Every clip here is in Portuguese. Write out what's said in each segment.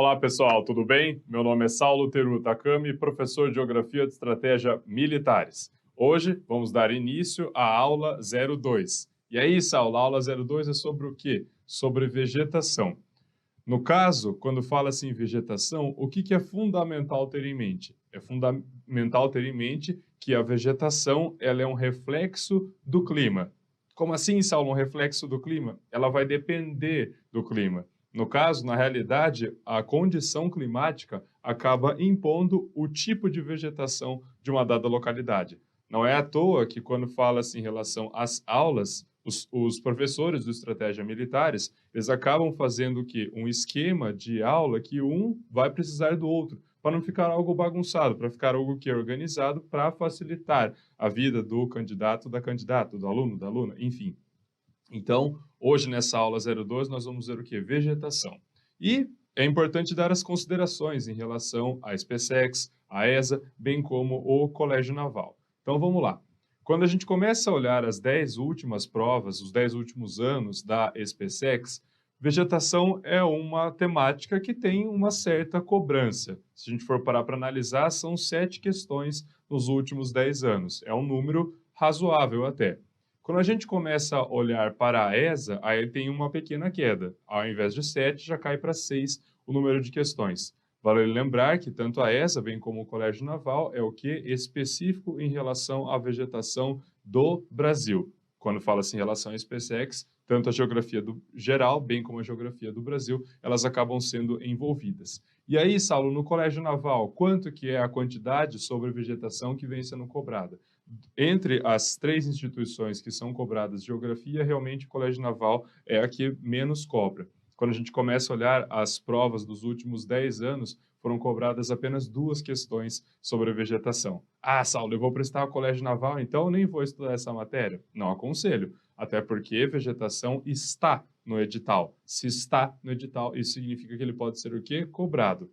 Olá pessoal, tudo bem? Meu nome é Saulo Teru Takami, professor de Geografia de Estratégia Militares. Hoje vamos dar início à aula 02. E aí, Saulo, a aula 02 é sobre o quê? Sobre vegetação. No caso, quando fala-se em vegetação, o que é fundamental ter em mente? É fundamental ter em mente que a vegetação ela é um reflexo do clima. Como assim, Saulo, um reflexo do clima? Ela vai depender do clima. No caso, na realidade, a condição climática acaba impondo o tipo de vegetação de uma dada localidade. Não é à toa que, quando fala-se em relação às aulas, os professores de estratégia militares, eles acabam fazendo o quê? Um esquema de aula que um vai precisar do outro, para não ficar algo bagunçado, para ficar algo que é organizado, para facilitar a vida do candidato, da candidata, do aluno, da aluna, enfim. Então, hoje nessa aula 02, nós vamos ver o que? Vegetação. E é importante dar as considerações em relação à SpaceX, à ESA, bem como o Colégio Naval. Então, vamos lá. Quando a gente começa a olhar as 10 últimas provas, os 10 últimos anos da SpaceX, vegetação é uma temática que tem uma certa cobrança. Se a gente for parar para analisar, são 7 questões nos últimos 10 anos. É um número razoável até. Quando a gente começa a olhar para a ESA, aí tem uma pequena queda. Ao invés de 7, já cai para 6 o número de questões. Vale lembrar que tanto a ESA, bem como o Colégio Naval, é o que? Específico em relação à vegetação do Brasil. Quando fala-se em relação à SpaceX, tanto a geografia do geral, bem como a geografia do Brasil, elas acabam sendo envolvidas. E aí, Saulo, no Colégio Naval, quanto que é a quantidade sobre vegetação que vem sendo cobrada? Entre as 3 instituições que são cobradas de geografia, realmente o Colégio Naval é a que menos cobra. Quando a gente começa a olhar as provas dos últimos 10 anos, foram cobradas apenas 2 questões sobre a vegetação. Ah, Saulo, eu vou prestar ao Colégio Naval, então nem vou estudar essa matéria? Não aconselho, até porque vegetação está no edital. Se está no edital, isso significa que ele pode ser o quê? Cobrado.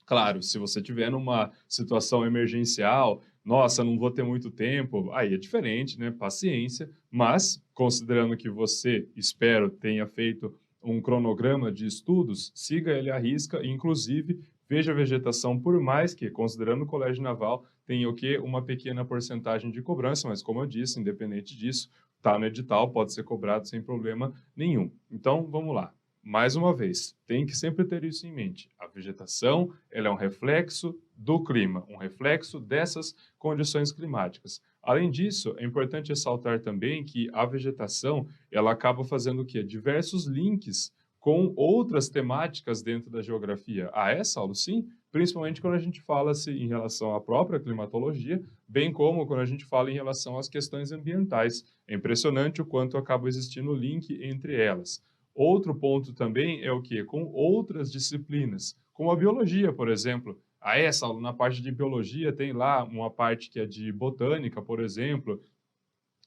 Claro, se você tiver numa situação emergencial, nossa, não vou ter muito tempo, aí é diferente, né? Paciência, mas considerando que você, espero, tenha feito um cronograma de estudos, siga ele à risca, inclusive veja a vegetação, por mais que, considerando o Colégio Naval, tenha o quê? Uma pequena porcentagem de cobrança, mas como eu disse, independente disso, está no edital, pode ser cobrado sem problema nenhum. Então, vamos lá. Mais uma vez, tem que sempre ter isso em mente. A vegetação, ela é um reflexo do clima, um reflexo dessas condições climáticas. Além disso, é importante ressaltar também que a vegetação, ela acaba fazendo o quê? Diversos links com outras temáticas dentro da geografia. Ah, é, Saulo? Sim, principalmente quando a gente fala-se em relação à própria climatologia, bem como quando a gente fala em relação às questões ambientais. É impressionante o quanto acaba existindo link entre elas. Outro ponto também é o quê? Com outras disciplinas, como a biologia, por exemplo. Ah, Saulo, na parte de biologia tem lá uma parte que é de botânica, por exemplo,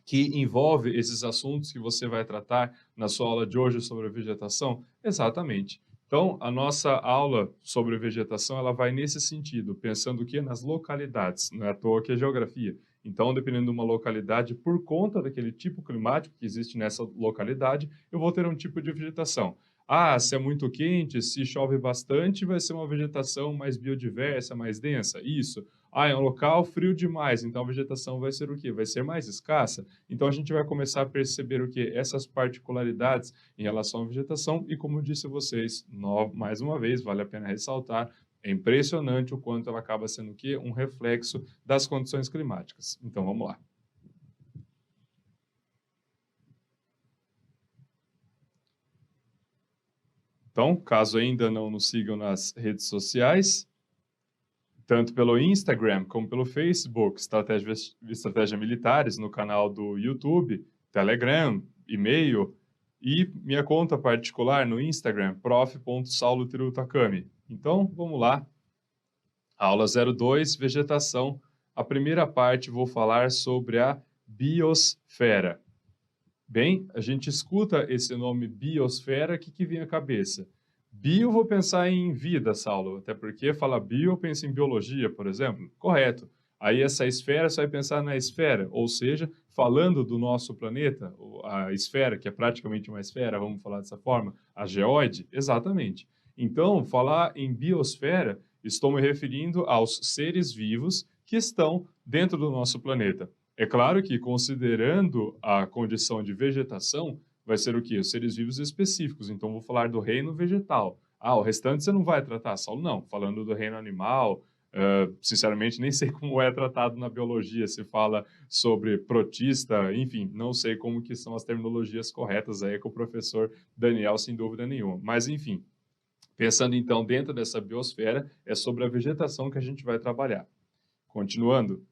que envolve esses assuntos que você vai tratar na sua aula de hoje sobre a vegetação? Exatamente. Então, a nossa aula sobre vegetação, ela vai nesse sentido, pensando o quê? Nas localidades, não é à toa que é geografia. Então, dependendo de uma localidade, por conta daquele tipo climático que existe nessa localidade, eu vou ter um tipo de vegetação. Ah, se é muito quente, se chove bastante, vai ser uma vegetação mais biodiversa, mais densa. Isso. Ah, é um local frio demais, então a vegetação vai ser o quê? Vai ser mais escassa. Então a gente vai começar a perceber o quê? Essas particularidades em relação à vegetação e, como eu disse a vocês, mais uma vez, vale a pena ressaltar, é impressionante o quanto ela acaba sendo o quê? Um reflexo das condições climáticas. Então vamos lá. Então, caso ainda não nos sigam nas redes sociais, tanto pelo Instagram como pelo Facebook, Estratégia Militares, no canal do YouTube, Telegram, e-mail e minha conta particular no Instagram, prof.saulotirutakami. Então, vamos lá. Aula 02, vegetação. A primeira parte vou falar sobre a biosfera. Bem, a gente escuta esse nome biosfera, o que vem à cabeça? Bio, vou pensar em vida, Saulo, até porque fala bio, eu penso em biologia, por exemplo. Correto. Aí essa esfera, você vai pensar na esfera, ou seja, falando do nosso planeta, a esfera, que é praticamente uma esfera, vamos falar dessa forma, a geóide, exatamente. Então, falar em biosfera, estou me referindo aos seres vivos que estão dentro do nosso planeta. É claro que, considerando a condição de vegetação, vai ser o quê? Os seres vivos específicos. Então, vou falar do reino vegetal. Ah, o restante você não vai tratar, Saulo? Não. Falando do reino animal, sinceramente, nem sei como é tratado na biologia. Se fala sobre protista, enfim, não sei como que são as terminologias corretas aí com o professor Daniel, sem dúvida nenhuma. Mas, enfim, pensando então dentro dessa biosfera, é sobre a vegetação que a gente vai trabalhar. Continuando.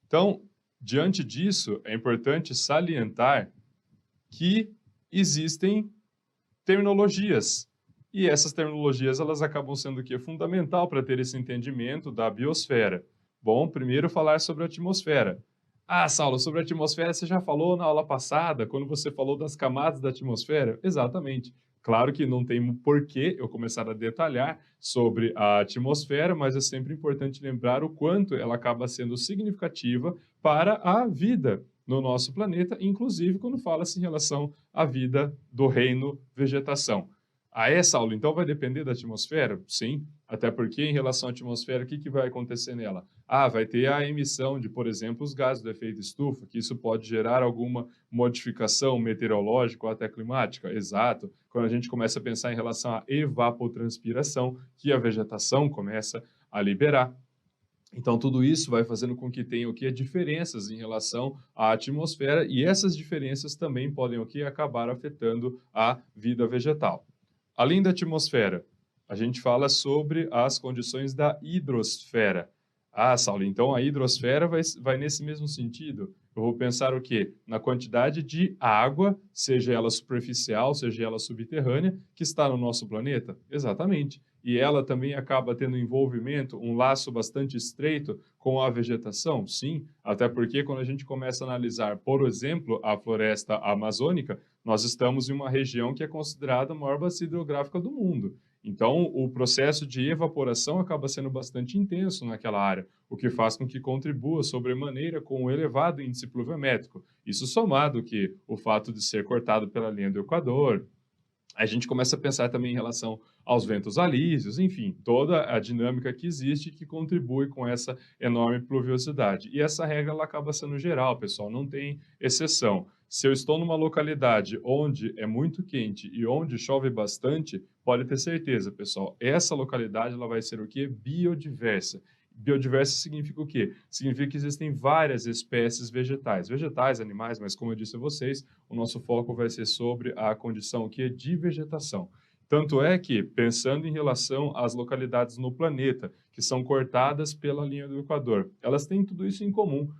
Então, diante disso, é importante salientar que existem terminologias. E essas terminologias, elas acabam sendo o quê? Fundamental para ter esse entendimento da biosfera. Bom, primeiro falar sobre a atmosfera. Ah, Saulo, sobre a atmosfera você já falou na aula passada, quando você falou das camadas da atmosfera? Exatamente. Claro que não tem porquê eu começar a detalhar sobre a atmosfera, mas é sempre importante lembrar o quanto ela acaba sendo significativa para a vida no nosso planeta, inclusive quando fala-se em relação à vida do reino vegetação. Ah, é, Saulo, então vai depender da atmosfera? Sim, até porque em relação à atmosfera, o que vai acontecer nela? Ah, vai ter a emissão de, por exemplo, os gases do efeito estufa, que isso pode gerar alguma modificação meteorológica ou até climática. Exato. Quando a gente começa a pensar em relação à evapotranspiração, que a vegetação começa a liberar. Então, tudo isso vai fazendo com que tenha o que? Diferenças em relação à atmosfera, e essas diferenças também podem o que? Acabar afetando a vida vegetal. Além da atmosfera, a gente fala sobre as condições da hidrosfera. Ah, Saulo, então a hidrosfera vai nesse mesmo sentido. Eu vou pensar o quê? Na quantidade de água, seja ela superficial, seja ela subterrânea, que está no nosso planeta? Exatamente. E ela também acaba tendo envolvimento, um laço bastante estreito com a vegetação? Sim, até porque quando a gente começa a analisar, por exemplo, a floresta amazônica, nós estamos em uma região que é considerada a maior bacia hidrográfica do mundo. Então, o processo de evaporação acaba sendo bastante intenso naquela área, o que faz com que contribua sobremaneira com um elevado índice pluviométrico. Isso somado que o fato de ser cortado pela linha do Equador, a gente começa a pensar também em relação aos ventos alísios, enfim, toda a dinâmica que existe que contribui com essa enorme pluviosidade. E essa regra ela acaba sendo geral, pessoal, não tem exceção. Se eu estou numa localidade onde é muito quente e onde chove bastante, pode ter certeza, pessoal, essa localidade ela vai ser o quê? Biodiversa. Biodiversa significa o quê? Significa que existem várias espécies vegetais, animais, mas como eu disse a vocês, o nosso foco vai ser sobre a condição que é de vegetação. Tanto é que, pensando em relação às localidades no planeta, que são cortadas pela linha do Equador, elas têm tudo isso em comum.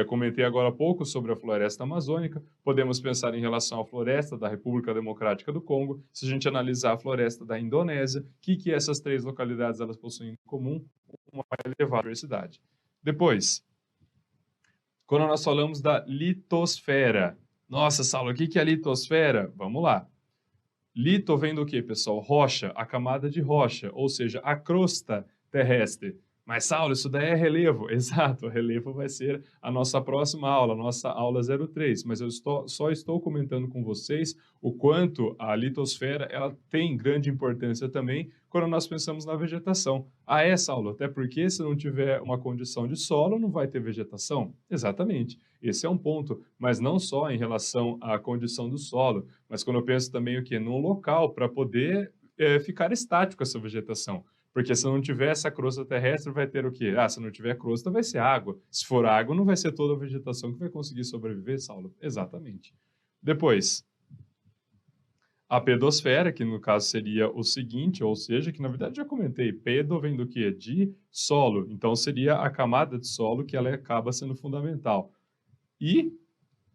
Comentei agora há pouco sobre a floresta amazônica, podemos pensar em relação à floresta da República Democrática do Congo, se a gente analisar a floresta da Indonésia, o que essas três localidades elas possuem em comum? Uma elevada diversidade. Depois, quando nós falamos da litosfera. Nossa, Saulo, o que é a litosfera? Vamos lá. Lito vem do quê, pessoal? Rocha, a camada de rocha, ou seja, a crosta terrestre. Mas, Saulo, isso daí é relevo. Exato, o relevo vai ser a nossa próxima aula, a nossa aula 03. Mas eu só estou comentando com vocês o quanto a litosfera ela tem grande importância também quando nós pensamos na vegetação. Ah, é, Saulo? Até porque se não tiver uma condição de solo, não vai ter vegetação? Exatamente. Esse é um ponto, mas não só em relação à condição do solo, mas quando eu penso também o quê? Num local para poder ficar estático essa vegetação. Porque se não tiver essa crosta terrestre, vai ter o quê? Ah, se não tiver crosta, vai ser água. Se for água, não vai ser toda a vegetação que vai conseguir sobreviver, Saulo? Exatamente. Depois, a pedosfera, que no caso seria o seguinte, ou seja, que na verdade já comentei, pedo vem do quê? De solo. Então seria a camada de solo que ela acaba sendo fundamental. E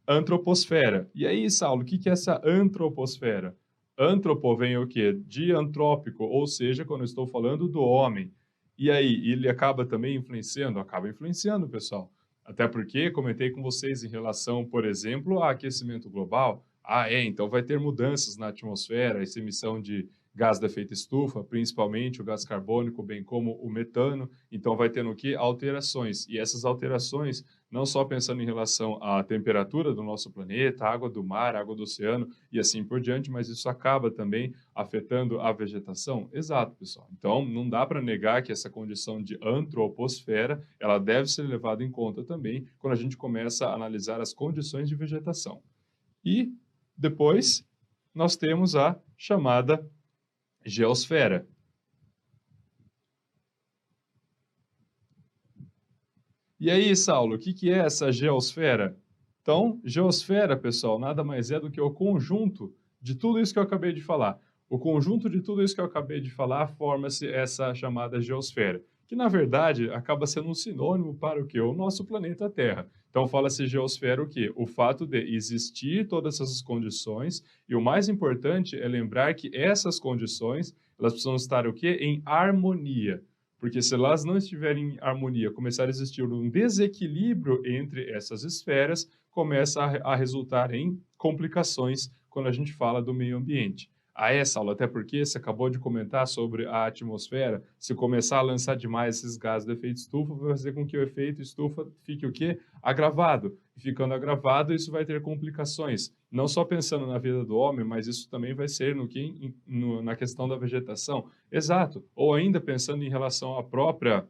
antroposfera. E aí, Saulo, o que é essa antroposfera? Antropo vem o quê? De antrópico, ou seja, quando eu estou falando do homem. E aí, ele acaba também influenciando? Acaba influenciando, pessoal. Até porque comentei com vocês em relação, por exemplo, ao aquecimento global. Ah, então vai ter mudanças na atmosfera, essa emissão de gás de efeito estufa, principalmente o gás carbônico, bem como o metano. Então vai tendo o quê? Alterações. E essas alterações não só pensando em relação à temperatura do nosso planeta, água do mar, água do oceano e assim por diante, mas isso acaba também afetando a vegetação? Exato, pessoal. Então, não dá para negar que essa condição de antroposfera, ela deve ser levada em conta também quando a gente começa a analisar as condições de vegetação. E depois nós temos a chamada geosfera. E aí, Saulo, o que que é essa geosfera? Então, geosfera, pessoal, nada mais é do que o conjunto de tudo isso que eu acabei de falar. O conjunto de tudo isso que eu acabei de falar forma-se essa chamada geosfera, que na verdade acaba sendo um sinônimo para o que? O nosso planeta Terra. Então, fala-se geosfera o quê? O fato de existir todas essas condições, e o mais importante é lembrar que essas condições, elas precisam estar o quê? Em harmonia. Porque se elas não estiverem em harmonia, começar a existir um desequilíbrio entre essas esferas, começa a resultar em complicações quando a gente fala do meio ambiente. Ah, é, Saulo, até porque você acabou de comentar sobre a atmosfera, se começar a lançar demais esses gases do efeito estufa, vai fazer com que o efeito estufa fique o quê? Agravado. E ficando agravado, isso vai ter complicações. Não só pensando na vida do homem, mas isso também vai ser na questão da vegetação. Exato. Ou ainda pensando em relação à própria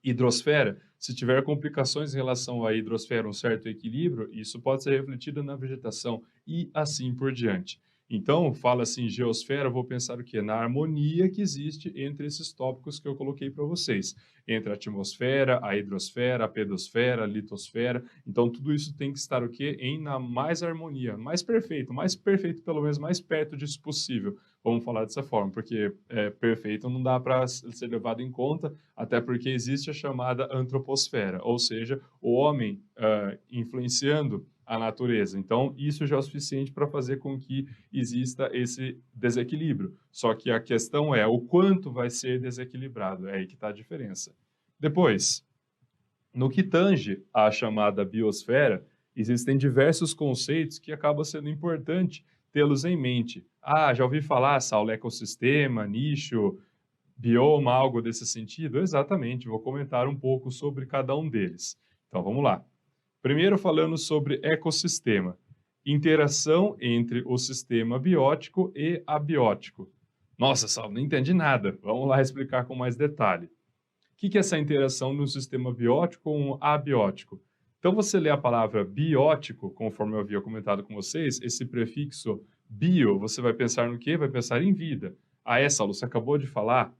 hidrosfera, se tiver complicações em relação à hidrosfera, um certo equilíbrio, isso pode ser refletido na vegetação e assim por diante. Então, fala assim, geosfera, vou pensar o quê? Na harmonia que existe entre esses tópicos que eu coloquei para vocês. Entre a atmosfera, a hidrosfera, a pedosfera, a litosfera. Então, tudo isso tem que estar o quê? Na mais harmonia, mais perfeito, pelo menos mais perto disso possível. Vamos falar dessa forma, porque perfeito não dá para ser levado em conta, até porque existe a chamada antroposfera, ou seja, o homem influenciando a natureza. Então, isso já é o suficiente para fazer com que exista esse desequilíbrio. Só que a questão é o quanto vai ser desequilibrado, é aí que está a diferença. Depois, no que tange à chamada biosfera, existem diversos conceitos que acaba sendo importante tê-los em mente. Ah, já ouvi falar, Saulo, ecossistema, nicho, bioma, algo desse sentido? Exatamente, vou comentar um pouco sobre cada um deles. Então, vamos lá. Primeiro, falando sobre ecossistema. Interação entre o sistema biótico e abiótico. Nossa, Saulo, não entendi nada. Vamos lá explicar com mais detalhe. O que é essa interação no sistema biótico com o abiótico? Então, você lê a palavra biótico, conforme eu havia comentado com vocês, esse prefixo bio, você vai pensar no quê? Vai pensar em vida. Ah, é, Saulo, você acabou de falar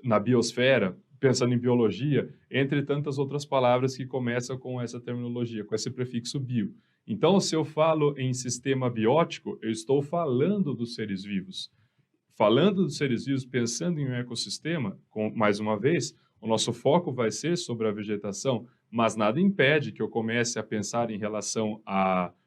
na biosfera, pensando em biologia, entre tantas outras palavras que começam com essa terminologia, com esse prefixo bio. Então, se eu falo em sistema biótico, eu estou falando dos seres vivos. Falando dos seres vivos, pensando em um ecossistema, mais uma vez, o nosso foco vai ser sobre a vegetação, mas nada impede que eu comece a pensar em relação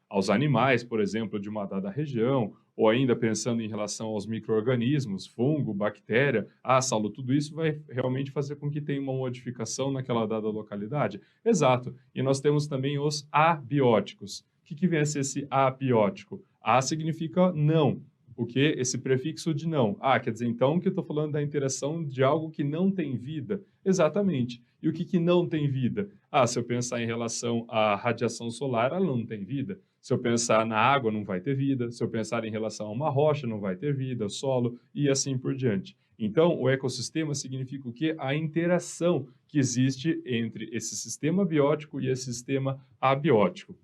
aos animais, por exemplo, de uma dada região, ou ainda pensando em relação aos micro-organismos, fungo, bactéria. Ah, Saulo, tudo isso vai realmente fazer com que tenha uma modificação naquela dada localidade? Exato. E nós temos também os abióticos. O que vem a ser esse abiótico? A significa não. O que? Esse prefixo de não. Ah, quer dizer então que eu estou falando da interação de algo que não tem vida? Exatamente. E o que não tem vida? Ah, se eu pensar em relação à radiação solar, ela não tem vida. Se eu pensar na água, não vai ter vida. Se eu pensar em relação a uma rocha, não vai ter vida, solo e assim por diante. Então, o ecossistema significa o quê? A interação que existe entre esse sistema biótico e esse sistema abiótico.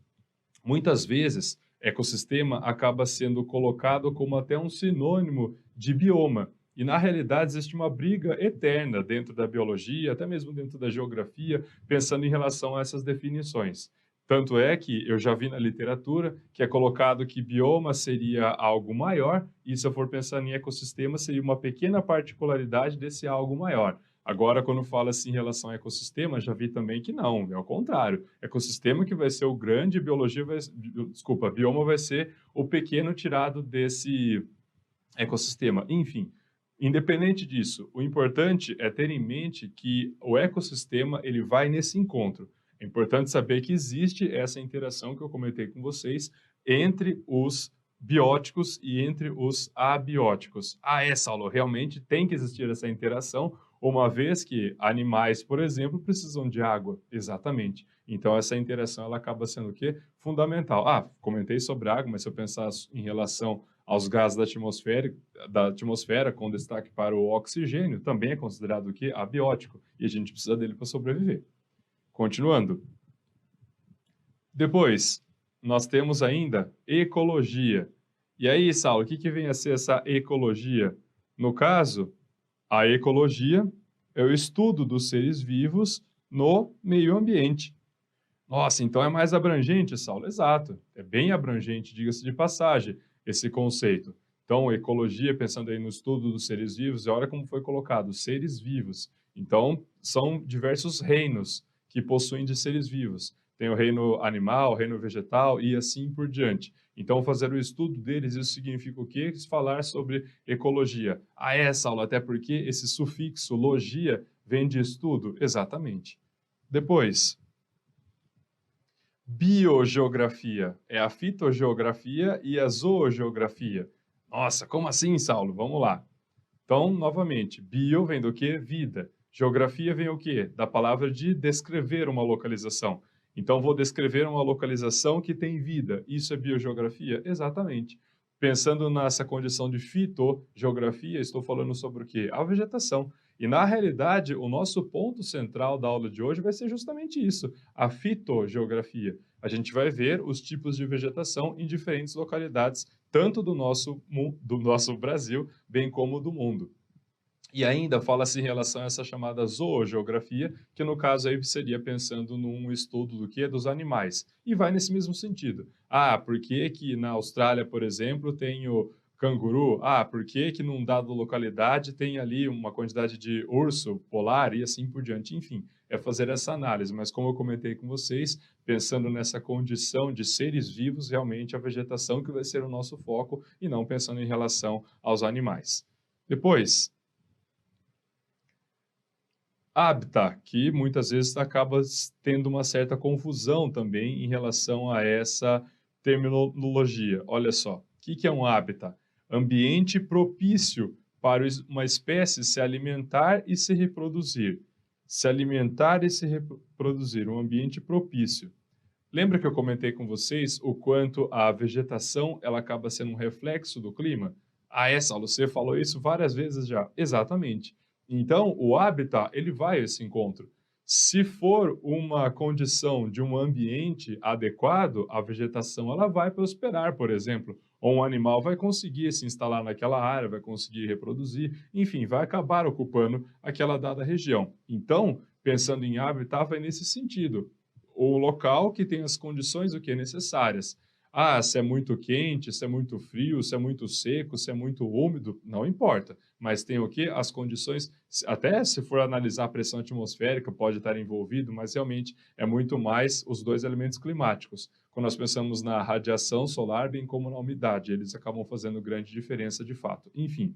Muitas vezes, ecossistema acaba sendo colocado como até um sinônimo de bioma. E, na realidade, existe uma briga eterna dentro da biologia, até mesmo dentro da geografia, pensando em relação a essas definições. Tanto é que eu já vi na literatura que é colocado que bioma seria algo maior, e se eu for pensar em ecossistema, seria uma pequena particularidade desse algo maior. Agora, quando fala assim em relação ao ecossistema, já vi também que não, é o contrário. Ecossistema que vai ser o grande, bioma vai ser o pequeno tirado desse ecossistema. Enfim, independente disso, o importante é ter em mente que o ecossistema ele vai nesse encontro. É importante saber que existe essa interação que eu comentei com vocês entre os bióticos e entre os abióticos. Ah, é, Saulo, realmente tem que existir essa interação. uma vez que animais, por exemplo, precisam de água, exatamente. Então, essa interação ela acaba sendo o quê? Fundamental. Ah, comentei sobre água, mas se eu pensar em relação aos gases da atmosfera, com destaque para o oxigênio, também é considerado o quê? Abiótico, e a gente precisa dele para sobreviver. Continuando. Depois, nós temos ainda ecologia. E aí, Saulo, o que vem a ser essa ecologia? No caso, a ecologia é o estudo dos seres vivos no meio ambiente. Nossa, então é mais abrangente, Saulo? Exato, é bem abrangente, diga-se de passagem, esse conceito. Então, ecologia, pensando aí no estudo dos seres vivos, e olha como foi colocado, seres vivos. Então, são diversos reinos que possuem de seres vivos. Tem o reino animal, o reino vegetal e assim por diante. Então, fazer o estudo deles, isso significa o quê? Falar sobre ecologia. Ah, é, Saulo, até porque esse sufixo logia vem de estudo? Exatamente. Depois, biogeografia é a fitogeografia e a zoogeografia. Nossa, como assim, Saulo? Vamos lá. Então, novamente, bio vem do quê? Vida. Geografia vem o quê? Da palavra de descrever uma localização. Então, vou descrever uma localização que tem vida. Isso é biogeografia? Exatamente. Pensando nessa condição de fitogeografia, estou falando sobre o quê? A vegetação. E, na realidade, o nosso ponto central da aula de hoje vai ser justamente isso, a fitogeografia. A gente vai ver os tipos de vegetação em diferentes localidades, tanto do nosso Brasil, bem como do mundo. E ainda fala-se em relação a essa chamada zoogeografia, que no caso aí seria pensando num estudo do quê? Dos animais. E vai nesse mesmo sentido. Ah, por que que na Austrália, por exemplo, tem o canguru? Ah, por que que num dado localidade tem ali uma quantidade de urso polar e assim por diante? Enfim, é fazer essa análise. Mas como eu comentei com vocês, pensando nessa condição de seres vivos, realmente a vegetação que vai ser o nosso foco e não pensando em relação aos animais. Depois, hábitat, que muitas vezes acaba tendo uma certa confusão também em relação a essa terminologia. Olha só, o que é um hábitat? Ambiente propício para uma espécie se alimentar e se reproduzir. Se alimentar e se reproduzir, um ambiente propício. Lembra que eu comentei com vocês o quanto a vegetação ela acaba sendo um reflexo do clima? Ah, é, Saulo, você falou isso várias vezes já. Exatamente. Então, o habitat, ele vai a esse encontro. Se for uma condição de um ambiente adequado, a vegetação ela vai prosperar, por exemplo, ou um animal vai conseguir se instalar naquela área, vai conseguir reproduzir, enfim, vai acabar ocupando aquela dada região. Então, pensando em habitat, vai nesse sentido o local que tem as condições o que necessárias. Ah, se é muito quente, se é muito frio, se é muito seco, se é muito úmido, não importa. Mas tem o que? As condições, até se for analisar a pressão atmosférica, pode estar envolvido, mas realmente é muito mais os dois elementos climáticos. Quando nós pensamos na radiação solar, bem como na umidade, eles acabam fazendo grande diferença de fato. Enfim,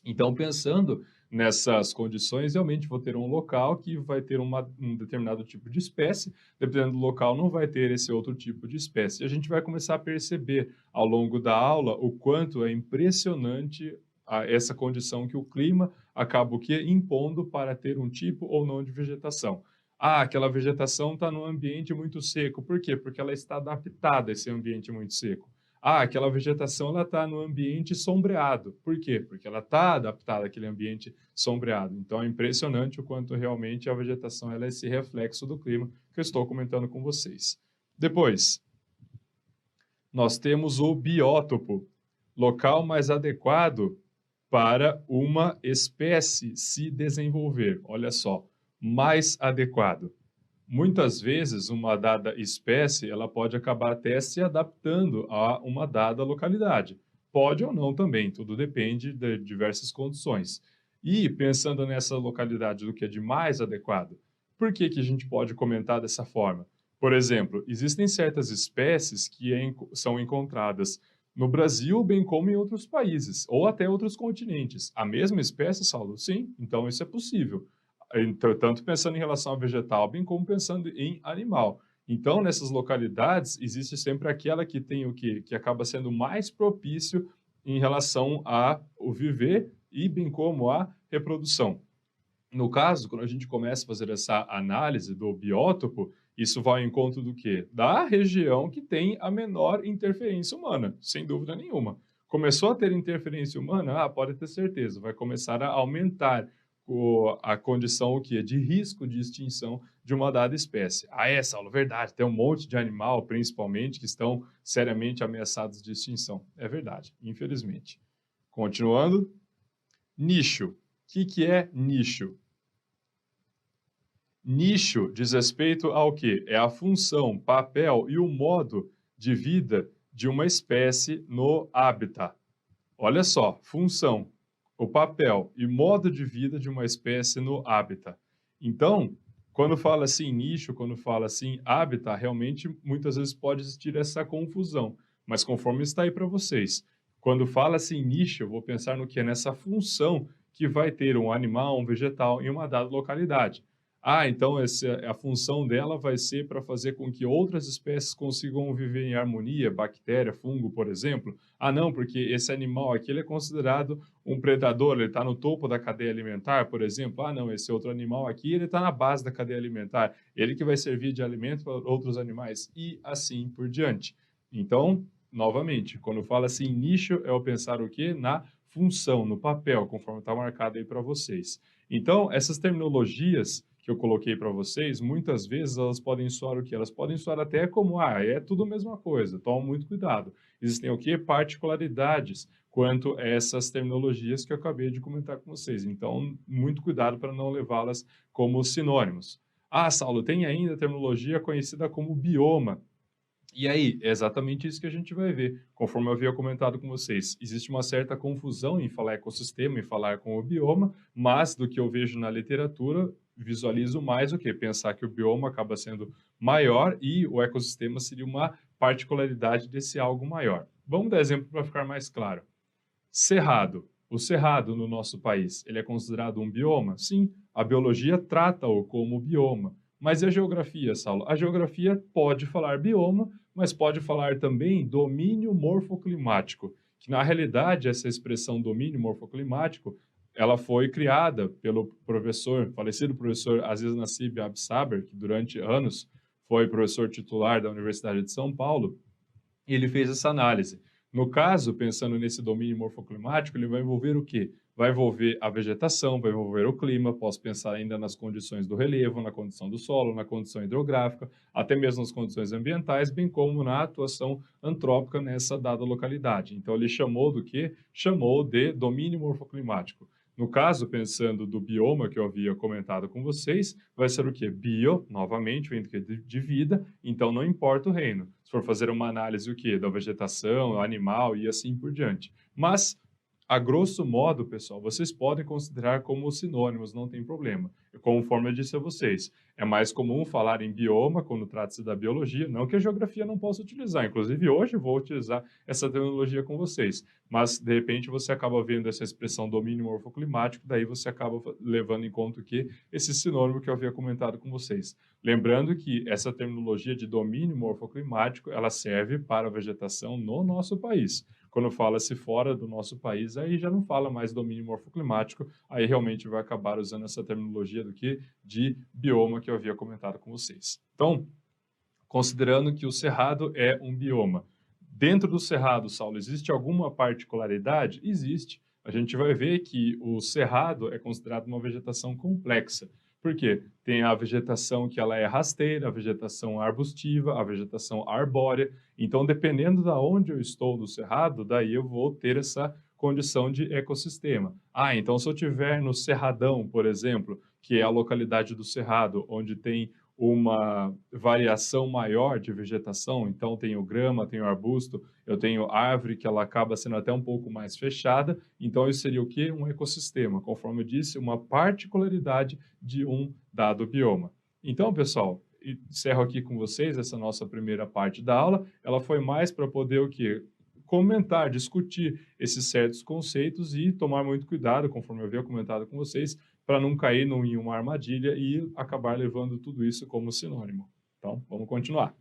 então, pensando nessas condições, realmente vou ter um local que vai ter um determinado tipo de espécie, dependendo do local, não vai ter esse outro tipo de espécie. E a gente vai começar a perceber ao longo da aula o quanto é impressionante essa condição que o clima acaba o quê? Impondo para ter um tipo ou não de vegetação. Ah, aquela vegetação está num ambiente muito seco. Por quê? Porque ela está adaptada a esse ambiente muito seco. Ah, aquela vegetação ela está no ambiente sombreado. Por quê? Porque ela está adaptada àquele ambiente sombreado. Então é impressionante o quanto realmente a vegetação ela é esse reflexo do clima que eu estou comentando com vocês. Depois, nós temos o biótopo, local mais adequado para uma espécie se desenvolver. Olha só, mais adequado. Muitas vezes, uma dada espécie, ela pode acabar até se adaptando a uma dada localidade. Pode ou não também, tudo depende de diversas condições. E, pensando nessa localidade do que é de mais adequado, por que que a gente pode comentar dessa forma? Por exemplo, existem certas espécies que são encontradas no Brasil, bem como em outros países, ou até outros continentes. A mesma espécie, Saulo? Sim, então isso é possível. Então, tanto pensando em relação ao vegetal, bem como pensando em animal. Então, nessas localidades, existe sempre aquela que tem o quê? Que acaba sendo mais propício em relação ao viver e bem como a reprodução. No caso, quando a gente começa a fazer essa análise do biótopo, isso vai ao encontro do quê? Da região que tem a menor interferência humana, sem dúvida nenhuma. Começou a ter interferência humana, pode ter certeza, vai começar a aumentar a condição o quê? De risco de extinção de uma dada espécie. Saulo, verdade, tem um monte de animal, principalmente, que estão seriamente ameaçados de extinção. É verdade, infelizmente. Continuando, nicho. O que é nicho? Nicho diz respeito ao quê? É a função, papel e o modo de vida de uma espécie no hábitat. Olha só, função, o papel e modo de vida de uma espécie no hábitat. Então, quando fala assim nicho, quando fala assim hábitat, realmente muitas vezes pode existir essa confusão. Mas conforme está aí para vocês, quando fala assim nicho, eu vou pensar no que? Nessa função que vai ter um animal, um vegetal em uma dada localidade. Então a função dela vai ser para fazer com que outras espécies consigam viver em harmonia, bactéria, fungo, por exemplo. Não, porque esse animal aqui ele é considerado um predador, ele está no topo da cadeia alimentar, por exemplo. Não, esse outro animal aqui ele está na base da cadeia alimentar, ele que vai servir de alimento para outros animais e assim por diante. Então, novamente, quando fala assim nicho, é o pensar o quê? Na função, no papel, conforme está marcado aí para vocês. Então, essas terminologias que eu coloquei para vocês, muitas vezes elas podem soar o quê? Elas podem soar até como, é tudo a mesma coisa, toma muito cuidado. Existem o quê? Particularidades quanto a essas terminologias que eu acabei de comentar com vocês. Então, muito cuidado para não levá-las como sinônimos. Saulo, tem ainda a terminologia conhecida como bioma. E aí, é exatamente isso que a gente vai ver. Conforme eu havia comentado com vocês, existe uma certa confusão em falar ecossistema e falar com o bioma, mas do que eu vejo na literatura, visualizo mais o que? Pensar que o bioma acaba sendo maior e o ecossistema seria uma particularidade desse algo maior. Vamos dar exemplo para ficar mais claro. Cerrado. O cerrado no nosso país, ele é considerado um bioma? Sim, a biologia trata-o como bioma. Mas e a geografia, Saulo? A geografia pode falar bioma, mas pode falar também domínio morfoclimático, que na realidade essa expressão domínio morfoclimático, ela foi criada pelo falecido professor Aziz Nassib Absaber, que durante anos foi professor titular da Universidade de São Paulo, e ele fez essa análise. No caso, pensando nesse domínio morfoclimático, ele vai envolver o quê? Vai envolver a vegetação, vai envolver o clima, posso pensar ainda nas condições do relevo, na condição do solo, na condição hidrográfica, até mesmo nas condições ambientais, bem como na atuação antrópica nessa dada localidade. Então, ele chamou do quê? Chamou de domínio morfoclimático. No caso, pensando do bioma que eu havia comentado com vocês, vai ser o quê? Bio, novamente, vem de vida, então não importa o reino. Se for fazer uma análise o quê? Da vegetação, animal e assim por diante. Mas, a grosso modo, pessoal, vocês podem considerar como sinônimos, não tem problema. Conforme eu disse a vocês, é mais comum falar em bioma quando trata-se da biologia, não que a geografia não possa utilizar. Inclusive, hoje vou utilizar essa terminologia com vocês. Mas, de repente, você acaba vendo essa expressão domínio morfoclimático, daí você acaba levando em conta que esse sinônimo que eu havia comentado com vocês. Lembrando que essa terminologia de domínio morfoclimático, ela serve para a vegetação no nosso país. Quando fala-se fora do nosso país, aí já não fala mais domínio morfoclimático, aí realmente vai acabar usando essa terminologia do que de bioma que eu havia comentado com vocês. Então, considerando que o cerrado é um bioma, dentro do cerrado, Saulo, existe alguma particularidade? Existe. A gente vai ver que o cerrado é considerado uma vegetação complexa. Por quê? Tem a vegetação que ela é rasteira, a vegetação arbustiva, a vegetação arbórea. Então, dependendo de onde eu estou no cerrado, daí eu vou ter essa condição de ecossistema. Então se eu estiver no Cerradão, por exemplo, que é a localidade do cerrado, onde tem uma variação maior de vegetação, então tenho grama, tenho arbusto, eu tenho árvore que ela acaba sendo até um pouco mais fechada, então isso seria o quê? Um ecossistema, conforme eu disse, uma particularidade de um dado bioma. Então, pessoal, encerro aqui com vocês essa nossa primeira parte da aula, ela foi mais para poder o quê? Comentar, discutir esses certos conceitos e tomar muito cuidado, conforme eu havia comentado com vocês, para não cair em uma armadilha e acabar levando tudo isso como sinônimo. Então, vamos continuar.